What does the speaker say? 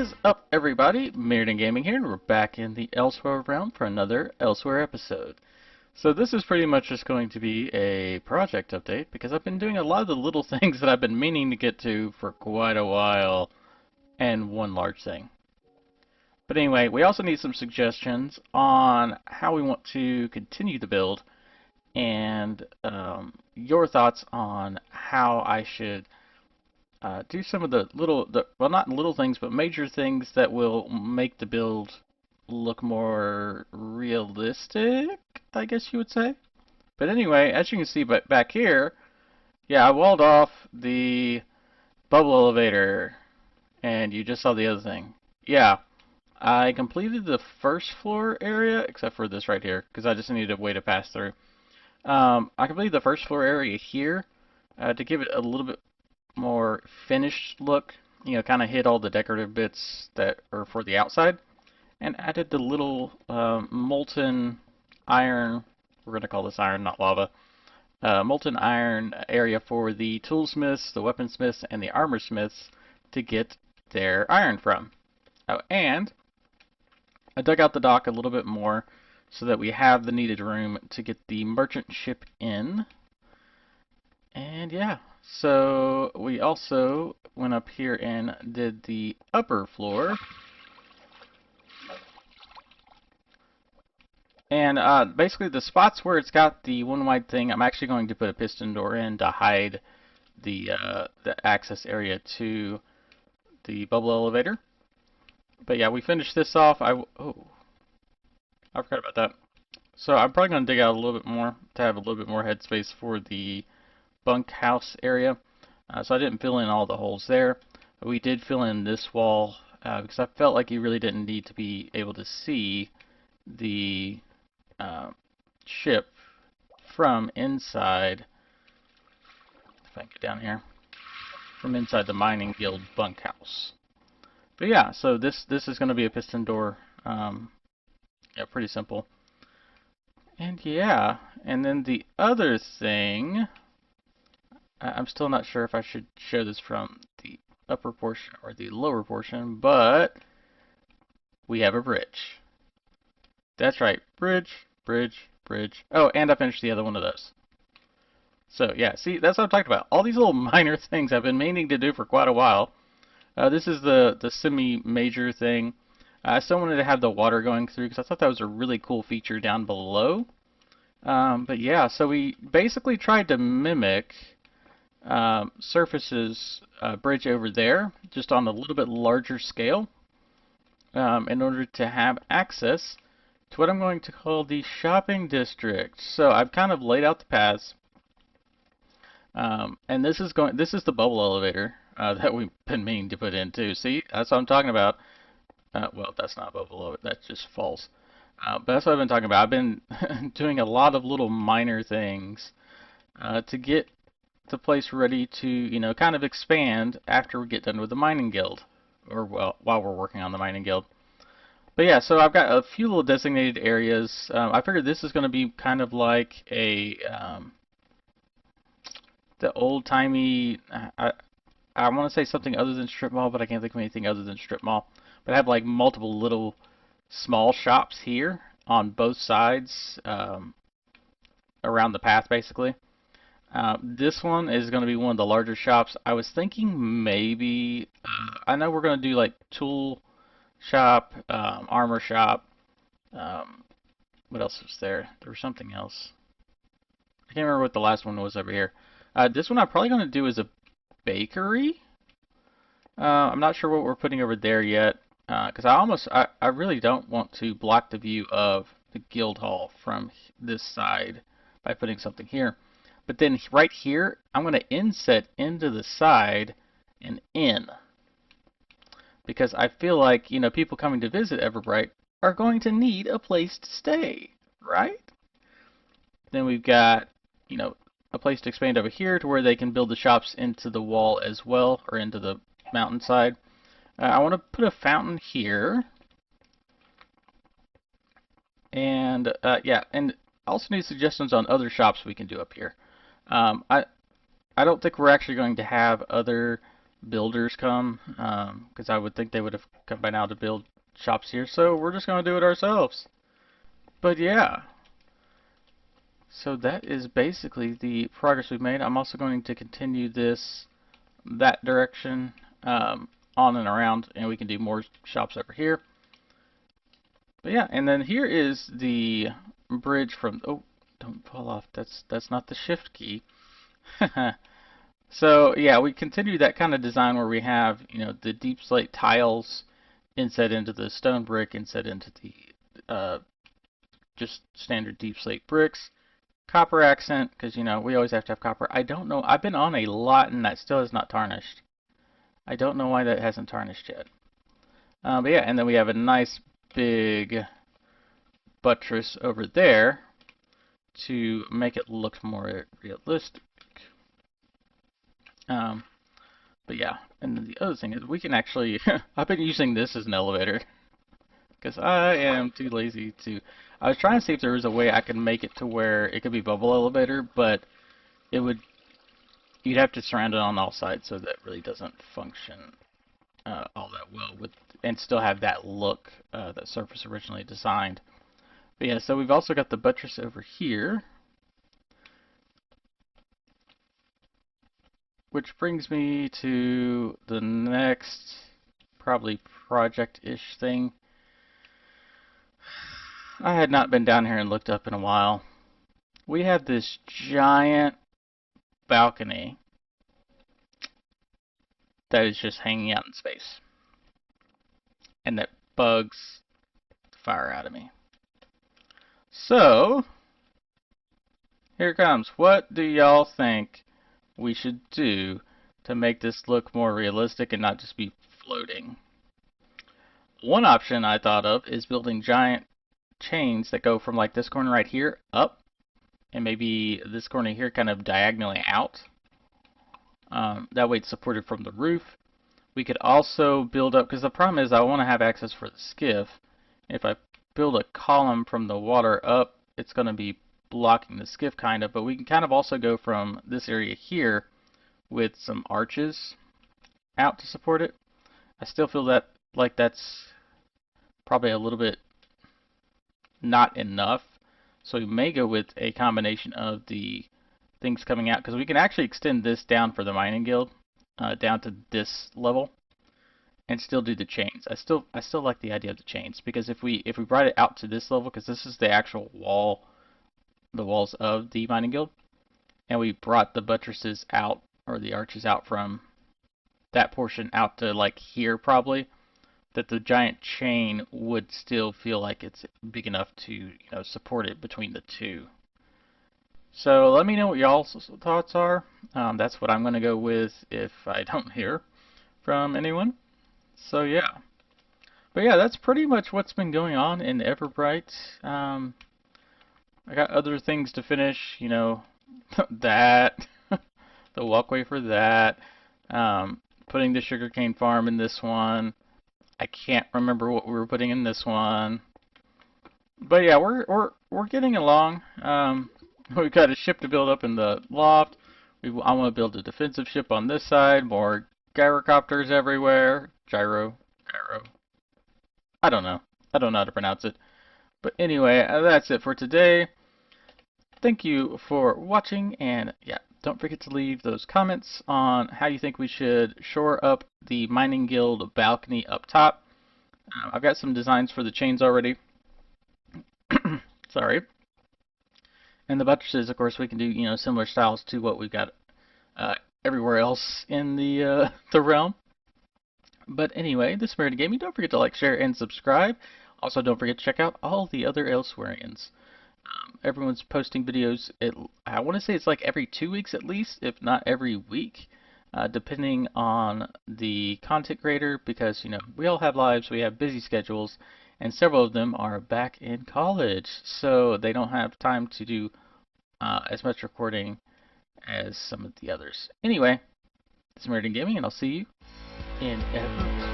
is up, everybody? Mirrodin Gaming here, and we're back in the Elsewhere realm for another Elsewhere episode. So this is pretty much just going to be a project update, because I've been doing a lot of the little things that I've been meaning to get to for quite a while, and one large thing. But anyway, we also need some suggestions on how we want to continue the build, and your thoughts on how I should do some of the well, not little things, but major things that will make the build look more realistic, I guess you would say. But anyway, as you can see back here, yeah, I walled off the bubble elevator, and you just saw the other thing. Yeah, I completed the first floor area, except for this right here, because I just needed a way to pass through. I completed the first floor area here to give it a little bit more finished look, you know, kind of hid all the decorative bits that are for the outside, and added the little molten iron, we're going to call this iron, not lava, molten iron area for the toolsmiths, the weaponsmiths, and the armorsmiths to get their iron from. Oh, and I dug out the dock a little bit more so that we have the needed room to get the merchant ship in. And yeah, so we also went up here and did the upper floor. And basically the spots where it's got the one wide thing, I'm actually going to put a piston door in to hide the access area to the bubble elevator. But yeah, we finished this off. I forgot about that. So I'm probably going to dig out a little bit more to have a little bit more headspace for the bunkhouse area. So I didn't fill in all the holes there. But we did fill in this wall because I felt like you really didn't need to be able to see the ship from inside. If I can get down here, from inside the mining guild bunkhouse. But yeah, so this is going to be a piston door. Yeah, pretty simple. And yeah, and then the other thing, I'm still not sure if I should show this from the upper portion or the lower portion, but we have a bridge. That's right, bridge, bridge, bridge. Oh, and I finished the other one of those. So yeah, see, that's what I'm talking about. All these little minor things I've been meaning to do for quite a while. This is the semi-major thing. I still wanted to have the water going through because I thought that was a really cool feature down below. But yeah, so we basically tried to mimic Surface's bridge over there, just on a little bit larger scale, in order to have access to what I'm going to call the shopping district. So I've kind of laid out the paths, and this is the bubble elevator that we've been meaning to put in too. See, that's what I'm talking about. Well, that's not a bubble elevator, that's just false. But that's what I've been talking about. I've been doing a lot of little minor things to get the place ready to, you know, kind of expand after we get done with the mining guild, or well, while we're working on the mining guild. But yeah, so I've got a few little designated areas. I figured this is going to be kind of like a the old-timey. I want to say something other than strip mall, but I can't think of anything other than strip mall. But I have like multiple little small shops here on both sides around the path, basically. This one is going to be one of the larger shops. I was thinking maybe, I know we're going to do like tool shop, armor shop. What else was there? There was something else. I can't remember what the last one was over here. This one I'm probably going to do is a bakery. I'm not sure what we're putting over there yet, because I really don't want to block the view of the guild hall from this side by putting something here. But then right here, I'm going to inset into the side and in. Because I feel like, you know, people coming to visit Everbright are going to need a place to stay, right? Then we've got, you know, a place to expand over here to where they can build the shops into the wall as well, or into the mountainside. I want to put a fountain here. And, yeah, and I also need suggestions on other shops we can do up here. I don't think we're actually going to have other builders come, because I would think they would have come by now to build shops here. So we're just going to do it ourselves. But yeah, so that is basically the progress we've made. I'm also going to continue this that direction on and around, and we can do more shops over here. But yeah, and then here is the bridge from, oh, don't fall off. That's not the shift key. So yeah, we continue that kind of design where we have, the deep slate tiles inset into the stone brick, inset into the just standard deep slate bricks. Copper accent, because we always have to have copper. I don't know. I've been on a lot and that still is not tarnished. I don't know why that hasn't tarnished yet. But yeah, and then we have a nice big buttress over there to make it look more realistic. But yeah, and then the other thing is we can actually, I've been using this as an elevator because I am too lazy to, I was trying to see if there was a way I could make it to where it could be bubble elevator, but you'd have to surround it on all sides, so that really doesn't function all that well and still have that look that Surface originally designed. But yeah, so we've also got the buttress over here, which brings me to the next probably project-ish thing. I had not been down here and looked up in a while. We have this giant balcony that is just hanging out in space, and that bugs the fire out of me. So, here it comes. What do y'all think we should do to make this look more realistic and not just be floating? One option I thought of is building giant chains that go from like this corner right here up, and maybe this corner here kind of diagonally out. That way it's supported from the roof. We could also build up, because the problem is I want to have access for the skiff. If I build a column from the water up, it's going to be blocking the skiff kind of, but we can kind of also go from this area here with some arches out to support it. I still feel that like that's probably a little bit not enough, so we may go with a combination of the things coming out, because we can actually extend this down for the mining guild down to this level and still do the chains. I still like the idea of the chains, because if we brought it out to this level, because this is the actual wall, the walls of the mining guild, and we brought the buttresses out, or the arches out from that portion out to like here probably, that the giant chain would still feel like it's big enough to support it between the two. So let me know what y'all's thoughts are. That's what I'm going to go with if I don't hear from anyone. So yeah. But yeah, that's pretty much what's been going on in Everbright. I got other things to finish, that, the walkway for that, putting the sugarcane farm in this one. I can't remember what we were putting in this one. But yeah, we're getting along. We've got a ship to build up in the loft. I want to build a defensive ship on this side. More gyrocopters everywhere. Gyro. I don't know. I don't know how to pronounce it. But anyway, that's it for today. Thank you for watching, and yeah, don't forget to leave those comments on how you think we should shore up the Mining Guild balcony up top. I've got some designs for the chains already. Sorry. And the buttresses, of course, we can do similar styles to what we've got everywhere else in the the realm. But anyway, this is Meridian Gaming. Don't forget to like, share, and subscribe. Also, don't forget to check out all the other Elsewhereians. Everyone's posting videos. I want to say it's like every 2 weeks at least, if not every week, depending on the content creator, because we all have lives, we have busy schedules, and several of them are back in college, so they don't have time to do as much recording as some of the others. Anyway, this is Meridian Gaming, and I'll see you in Everest.